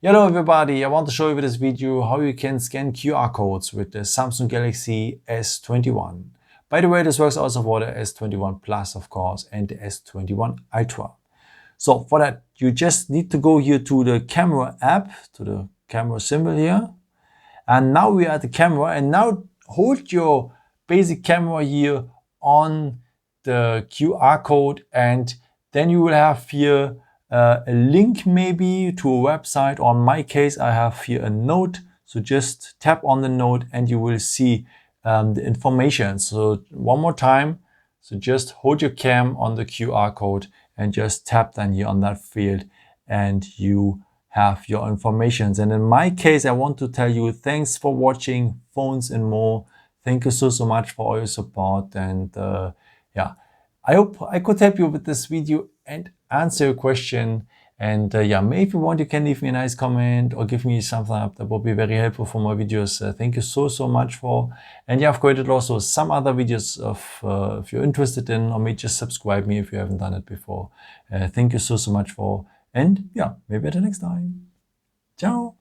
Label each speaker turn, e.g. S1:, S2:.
S1: Hello everybody, I want to show you with this video how you can scan QR codes with the Samsung Galaxy S21. By the way, this works also for the S21 Plus, of course, and the S21 Ultra. So for that, you just need to go here to the camera app, to the camera symbol here. And now we are at the camera, and now hold your basic camera here on the QR code, and then you will have here a link maybe to a website. On my case, I have here a note. So just tap on the note and you will see the information. So one more time. So just hold your cam on the QR code and just tap then here on that field and you have your informations. And in my case, I want to tell you thanks for watching Phones and More. Thank you so much for all your support. And yeah, I hope I could help you with this video and answer your question. And yeah, maybe if you want, you can leave me a nice comment or give me something up. That would be very helpful for my videos. Thank you so much for. And yeah, I've created also some other videos of if you're interested in, or maybe just subscribe me if you haven't done it before. Thank you so much for. And yeah, maybe at the next time. Ciao.